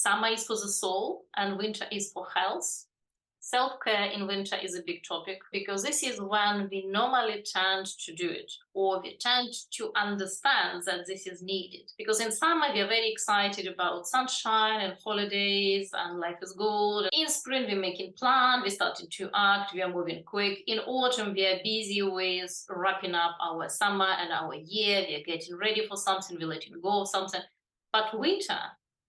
Summer is for the soul and winter is for health. Self-care in winter is a big topic because this is when we normally tend to do it, or we tend to understand that this is needed. Because in summer we are very excited about sunshine and holidays and life is good. In spring we're making plans, we're starting to act, we are moving quick. In autumn we are busy with wrapping up our summer and our year, we are getting ready for something, we're letting go of something. But winter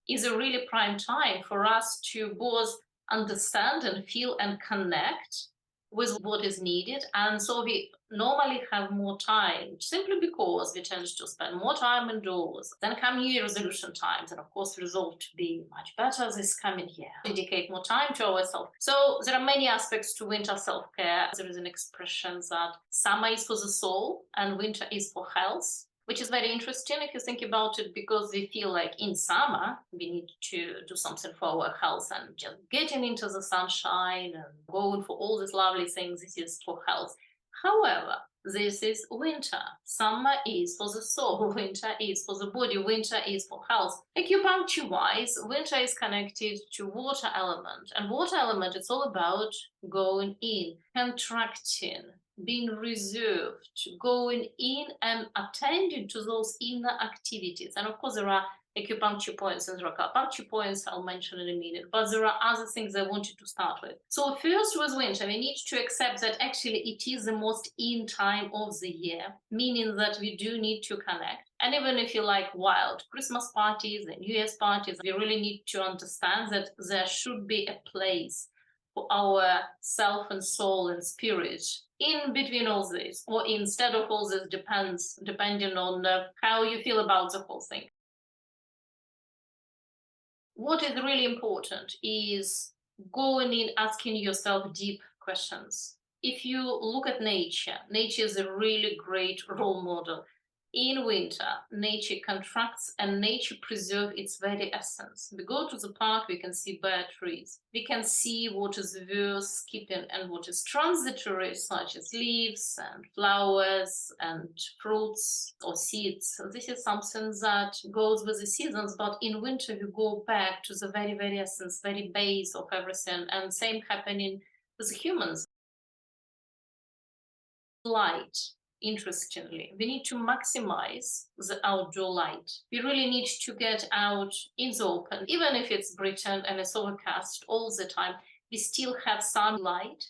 is a really prime time for us to both understand and feel and connect with what is needed. And so we normally have more time simply because we tend to spend more time indoors. Then come New Year resolution times, and of course resolve to be much better this coming year. Dedicate more time to ourselves. So there are many aspects to winter self-care. There is an expression that summer is for the soul and winter is for health, which is very interesting if you think about it, because we feel like in summer we need to do something for our health, and just getting into the sunshine and going for all these lovely things, this is for health. However, this is winter. Summer is for the soul, winter is for the body, winter is for health. Acupuncture-wise, winter is connected to water element, and water element, it's all about going in, contracting, being reserved, going in and attending to those inner activities. And of course there are acupuncture points and there are Colourpuncture points, I'll mention in a minute, but there are other things I wanted to start with. So first with winter, we need to accept that actually it is the most in time of the year, meaning that we do need to connect. And even if you like wild Christmas parties and New Year's parties, we really need to understand that there should be a place for our self and soul and spirit in between all this, or instead of all this, depending on how you feel about the whole thing. What is really important is going in, asking yourself deep questions. If you look at nature, nature is a really great role model. In winter, nature contracts and nature preserves its very essence. We go to the park, we can see bare trees. We can see what is worth skipping and what is transitory, such as leaves and flowers and fruits or seeds. So this is something that goes with the seasons, but in winter we go back to the very, very essence, very base of everything, and same happening with humans. Light. Interestingly, we need to maximize the outdoor light. We really need to get out in the open. Even if it's Britain and it's overcast all the time, we still have sunlight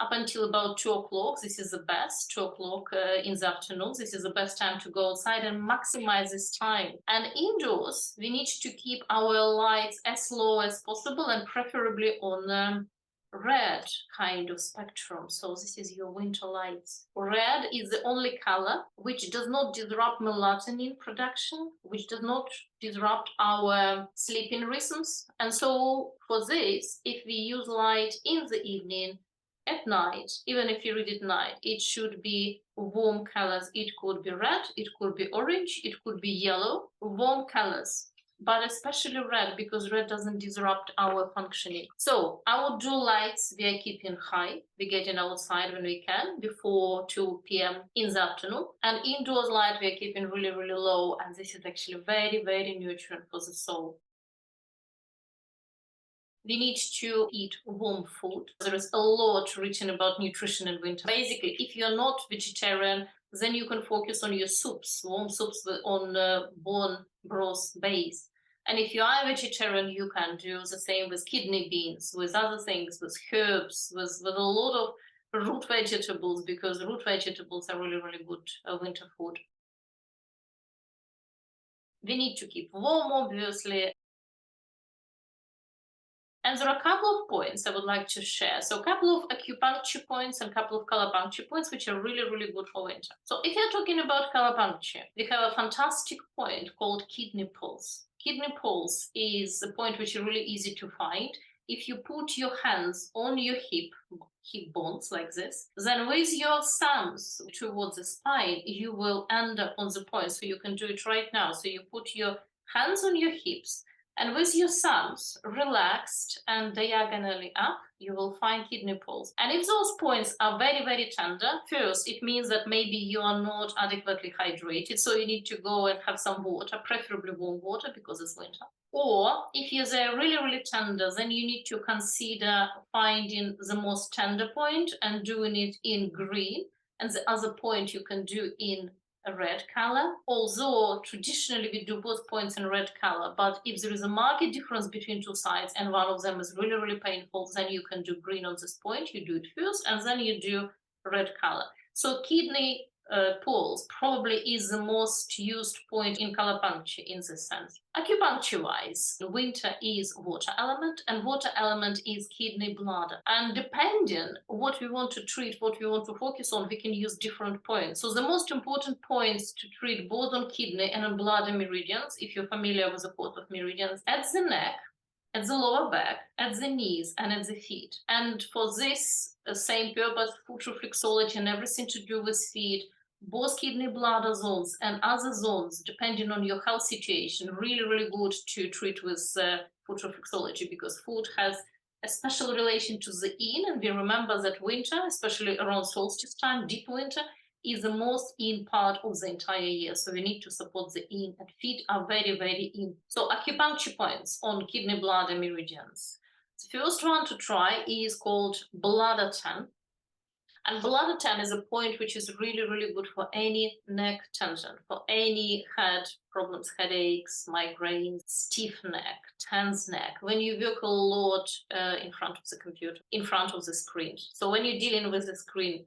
up until about 2 o'clock. This is the best, 2 o'clock in the afternoon. This is the best time to go outside and maximize this time. And indoors, we need to keep our lights as low as possible and preferably on red kind of spectrum. So this is your winter lights. Red is the only color which does not disrupt melatonin production, which does not disrupt our sleeping rhythms. And so for this, if we use light in the evening, at night, even if you read at night, it should be warm colors. It could be red, it could be orange, it could be yellow, warm colors. But especially red, because red doesn't disrupt our functioning. So outdoor lights we are keeping high. We're getting outside when we can, before 2 p.m. in the afternoon. And indoors light we are keeping really, really low. And this is actually very, very nutrient for the soul. We need to eat warm food. There is a lot written about nutrition in winter. Basically, if you're not vegetarian, then you can focus on your soups, warm soups on bone broth base. And if you are a vegetarian, you can do the same with kidney beans, with other things, with herbs, with a lot of root vegetables, because root vegetables are really, really good winter food. We need to keep warm, obviously. And there are a couple of points I would like to share. So a couple of acupuncture points and a couple of Colourpuncture points, which are really, really good for winter. So if you're talking about Colourpuncture, we have a fantastic point called kidney pulse. Kidney pulse is a point which is really easy to find. If you put your hands on your hip bones like this, then with your thumbs towards the spine, you will end up on the point. So you can do it right now. So you put your hands on your hips, And with your thumbs relaxed and diagonally up, you will find kidney poles. And if those points are very, very tender, first, it means that maybe you are not adequately hydrated, so you need to go and have some water, preferably warm water because it's winter. Or if they're really, really tender, then you need to consider finding the most tender point and doing it in green, and the other point you can do in a red color. Although traditionally we do both points in red color, but if there is a marked difference between two sides and one of them is really, really painful, then you can do green on this point. You do it first and then you do red color. So kidney poles probably is the most used point in Colourpuncture in this sense. Acupuncture-wise, winter is water element, and water element is kidney bladder. And depending what we want to treat, what we want to focus on, we can use different points. So the most important points to treat both on kidney and on bladder meridians, if you're familiar with the code of meridians, at the neck, at the lower back, at the knees, and at the feet. And for this same purpose, foot reflexology and everything to do with feet, both kidney bladder zones and other zones, depending on your health situation, really, really good to treat with foot reflexology, because foot has a special relation to the in, and we remember that winter, especially around solstice time, deep winter, is the most in part of the entire year. So we need to support the in, and feet are very, very in. So acupuncture points on kidney bladder meridians. The first one to try is called bladder 10. And bladder 10 is a point which is really, really good for any neck tension, for any head problems, headaches, migraines, stiff neck, tense neck, when you work a lot in front of the computer, in front of the screen. So when you're dealing with the screen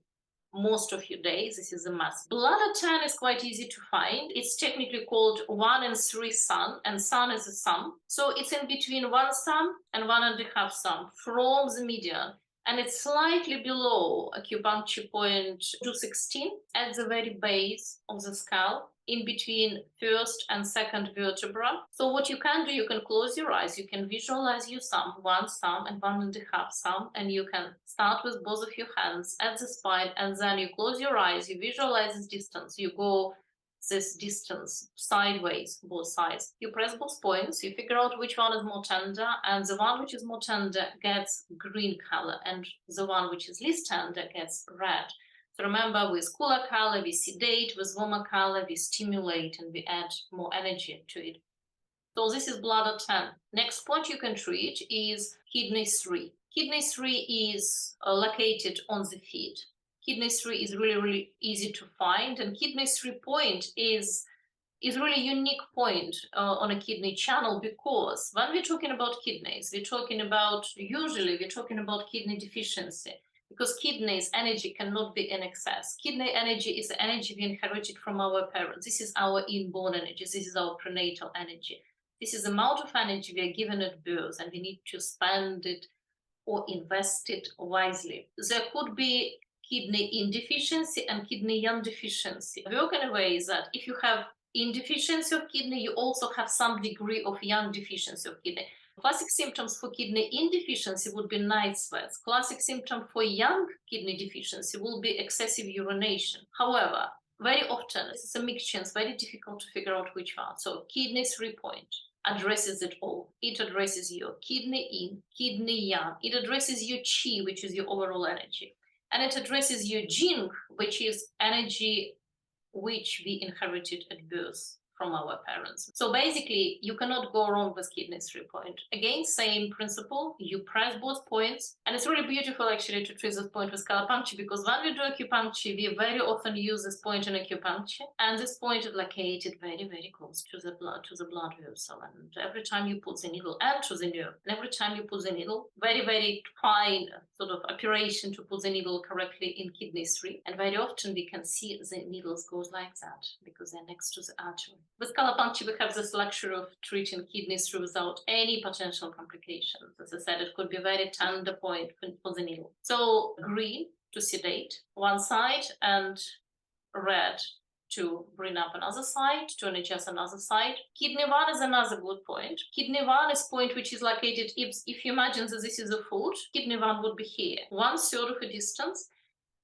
most of your days, this is a must. Bladder 10 is quite easy to find. It's technically called 1 and 3 thumb, and thumb is a thumb. So it's in between 1 thumb and 1.5 thumb from the median. And it's slightly below acupuncture point 216 at the very base of the skull, in between first and second vertebra. So what you can do, you can close your eyes, you can visualize your thumb, 1 thumb and 1.5 thumb, and you can start with both of your hands at the spine, and then you close your eyes, you visualize this distance, you go this distance sideways, both sides. You press both points, you figure out which one is more tender, and the one which is more tender gets green color, and the one which is least tender gets red. So remember, with cooler color, we sedate, with warmer color, we stimulate, and we add more energy to it. So this is bladder 10. Next point you can treat is kidney 3. Kidney 3 is located on the feet. Kidney 3 is really, really easy to find, and kidney 3 point is really unique point on a kidney channel, because when we're talking about kidneys, usually we're talking about kidney deficiency, because kidneys energy cannot be in excess. Kidney energy is the energy we inherited from our parents. This is our inborn energy. This is our prenatal energy. This is the amount of energy we are given at birth, and we need to spend it or invest it wisely. There could be kidney in deficiency and kidney yang deficiency. We work in a way that if you have insufficiency of kidney, you also have some degree of yang deficiency of kidney. Classic symptoms for kidney insufficiency would be night sweats. Classic symptom for yang kidney deficiency will be excessive urination. However, very often this is a mixture. It's very difficult to figure out which one. So kidney 3 point addresses it all. It addresses your kidney yin, kidney yang. It addresses your qi, which is your overall energy. And it addresses your jing, which is energy which we inherited at birth from our parents. So basically, you cannot go wrong with kidney 3 point. Again, same principle, you press both points, and it's really beautiful actually to treat this point with Colourpuncture, because when we do acupuncture, we very often use this point in acupuncture, and this point is located very, very close to the blood vessel. And every time you put the needle and to the nerve, and every time you put the needle, very, very fine sort of operation to put the needle correctly in kidney 3. And very often we can see the needles goes like that because they're next to the artery. With Colourpuncture, we have this luxury of treating kidneys through without any potential complications. As I said, it could be a very tender point for the needle. So green to sedate one side, and red to bring up another side, to adjust another side. Kidney 1 is another good point. Kidney 1 is point which is located, if you imagine that this is a foot, kidney 1 would be here, 1/3 of a distance.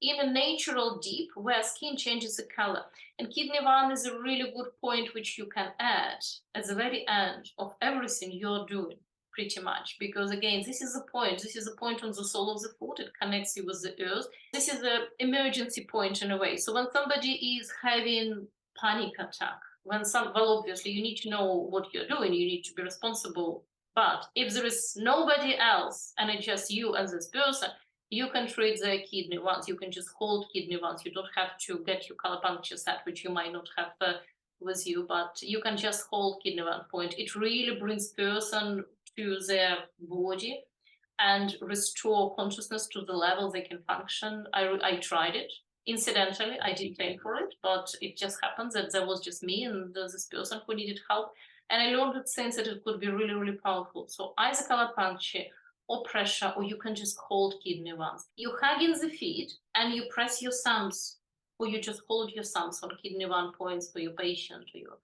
in a natural dip where skin changes the color. And kidney 1 is a really good point which you can add at the very end of everything you're doing, pretty much. Because again, this is the point. This is the point on the sole of the foot. It connects you with the earth. This is an emergency point in a way. So when somebody is having panic attack, well, obviously you need to know what you're doing. You need to be responsible. But if there is nobody else and it's just you and this person, you can treat their kidney once. You can just hold kidney once. You don't have to get your Colourpuncture set, which you might not have with you, but you can just hold kidney 1 point. It really brings person to their body and restore consciousness to the level they can function. I tried it. Incidentally, I didn't pay for it, but it just happens that there was just me and this person who needed help. And I learned since that it could be really, really powerful. So either Colourpuncture or pressure, or you can just hold kidney once. You hug in the feet and you press your thumbs, or you just hold your thumbs on kidney 1 points for your patient, or your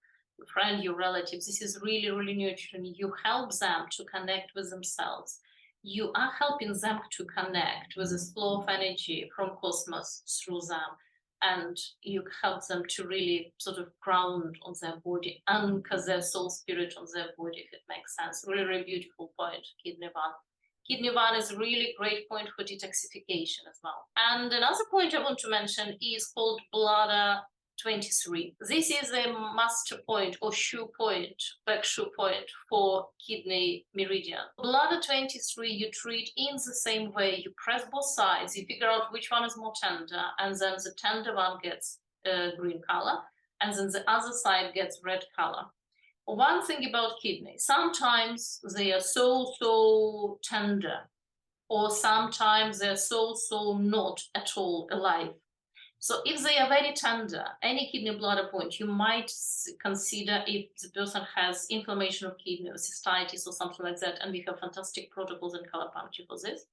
friend, your relatives. This is really, really nurturing. You help them to connect with themselves. You are helping them to connect with this flow of energy from cosmos through them. And you help them to really sort of ground on their body, anchor their soul spirit on their body, if it makes sense. Really, really beautiful point, kidney 1. Kidney 1 is a really great point for detoxification as well. And another point I want to mention is called bladder 23. This is a master point or shoe point, back shoe point for kidney meridian. Bladder 23 you treat in the same way. You press both sides, you figure out which one is more tender, and then the tender one gets green color, and then the other side gets red color. One thing about kidneys, sometimes they are so tender, or sometimes they're so not at all alive. So if they are very tender, any kidney bladder point, you might consider if the person has inflammation of kidney or cystitis or something like that, and we have fantastic protocols in Colourpuncture for this.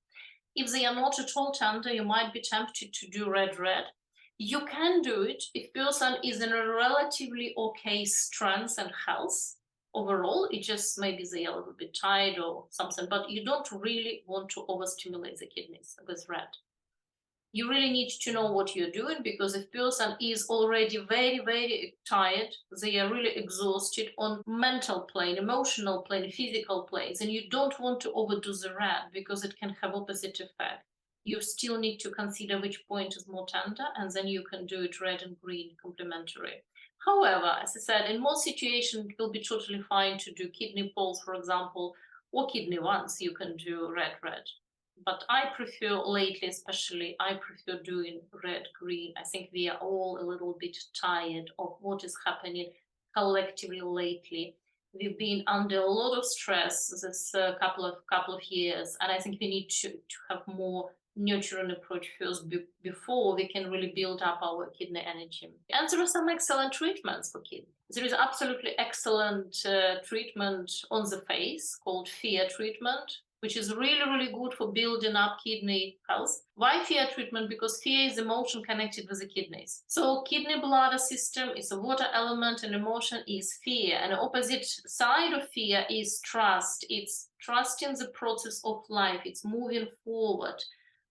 If they are not at all tender, you might be tempted to do red. You can do it if person is in a relatively okay strength and health overall. It just maybe they are a little bit tired or something, but you don't really want to overstimulate the kidneys with red. You really need to know what you're doing, because if person is already very tired, they are really exhausted on mental plane, emotional plane, physical planes, and you don't want to overdo the red because it can have opposite effect. You still need to consider which point is more tender, and then you can do it red and green complementary. However, as I said, in most situations, it will be totally fine to do kidney poles, for example, or kidney ones, you can do red. But I prefer lately, especially, I prefer doing red, green. I think we are all a little bit tired of what is happening collectively lately. We've been under a lot of stress this couple of years, and I think we need to have more nurturing approach first before we can really build up our kidney energy. And there are some excellent treatments for kidney. There is absolutely excellent treatment on the face called fear treatment, which is really good for building up kidney health. Why fear treatment? Because fear is emotion connected with the kidneys. So kidney bladder system is a water element, and emotion is fear. And the opposite side of fear is trust. It's trusting the process of life. It's moving forward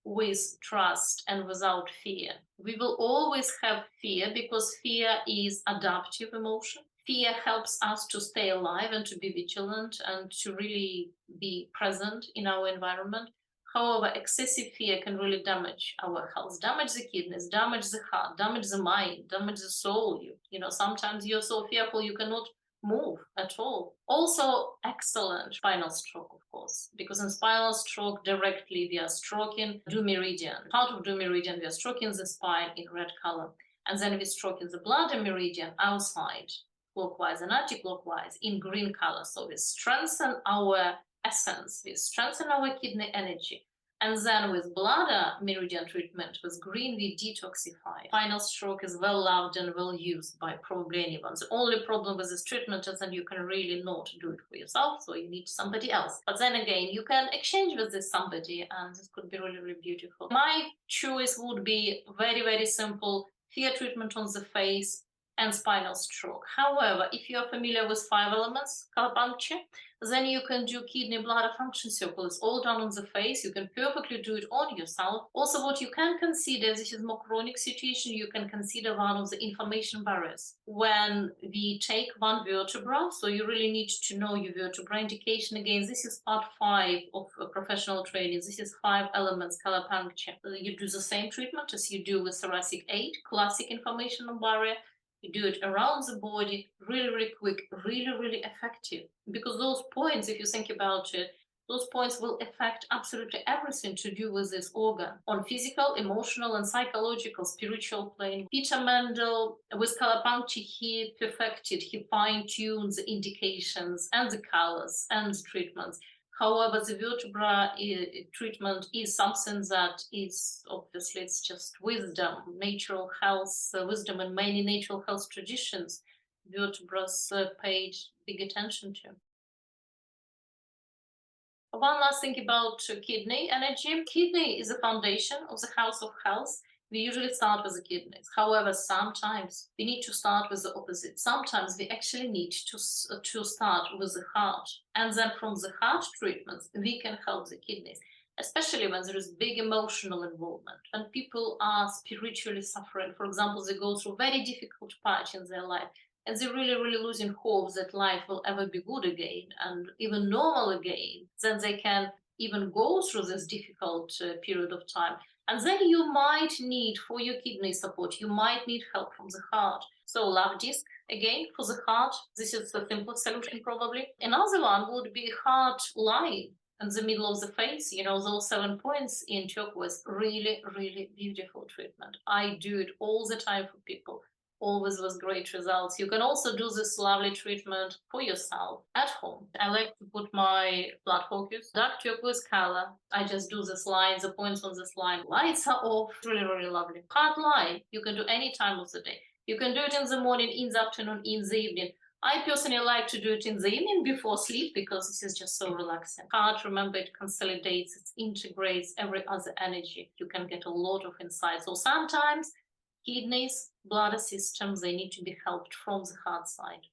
with trust and without fear. We will always have fear because fear is adaptive emotion. Fear helps us to stay alive and to be vigilant and to really be present in our environment. However, excessive fear can really damage our health, damage the kidneys, damage the heart, damage the mind, damage the soul. You know, sometimes you're so fearful you cannot move at all. Also, excellent spinal stroke, of course, because in spinal stroke directly we are stroking due meridian. Part of due meridian, we are stroking the spine in red color, and then we stroking the bladder meridian outside, clockwise and anti-clockwise, in green color. So we strengthen our essence, we strengthen our kidney energy. And then with bladder meridian treatment, with green, we detoxify. Spinal stroke is well loved and well used by probably anyone. The only problem with this treatment is that you can really not do it for yourself, so you need somebody else. But then again, you can exchange with this somebody, and this could be really beautiful. My choice would be very simple: fear treatment on the face, and spinal stroke. However, if you are familiar with 5 elements Colourpuncture, then you can do kidney bladder function circle. It's all done on the face. You can perfectly do it on yourself. Also, what you can consider, this is more chronic situation, you can consider one of the information barriers. When we take one vertebra, so you really need to know your vertebra indication. Again, this is part 5 of professional training. This is 5 elements Colourpuncture. You do the same treatment as you do with thoracic 8, classic information barrier. You do it around the body, really, really quick, really, really effective. Because those points, if you think about it, those points will affect absolutely everything to do with this organ on physical, emotional, and psychological, spiritual plane. Peter Mendel, with Colourpuncture, he perfected, he fine-tuned the indications and the colors and the treatments. However, the vertebra treatment is something that is obviously, it's just wisdom, natural health, wisdom in many natural health traditions. Vertebra's paid big attention to. One last thing about kidney energy. Kidney is the foundation of the house of health. We usually start with the kidneys. However, sometimes we need to start with the opposite. Sometimes we actually need to start with the heart. And then from the heart treatments, we can help the kidneys, especially when there is big emotional involvement, when people are spiritually suffering. For example, they go through very difficult patch in their life, and they're really, really losing hope that life will ever be good again and even normal again. Then they can even go through this difficult period of time. And then you might need, for your kidney support, you might need help from the heart. So love disc, again, for the heart, this is the simplest solution probably. Another one would be heart line in the middle of the face, you know, those 7 points in turquoise. Really, really beautiful treatment. I do it all the time for people, always with great results. You can also do this lovely treatment for yourself at home. I like to put my blood focus, dark turquoise color. I just do this line, the points on this line. Lights are off, really, really lovely. Heart line, you can do any time of the day. You can do it in the morning, in the afternoon, in the evening. I personally like to do it in the evening before sleep because this is just so relaxing. Heart, remember, it consolidates, it integrates every other energy. You can get a lot of insight. So sometimes kidneys, bladder systems, they need to be helped from the heart side.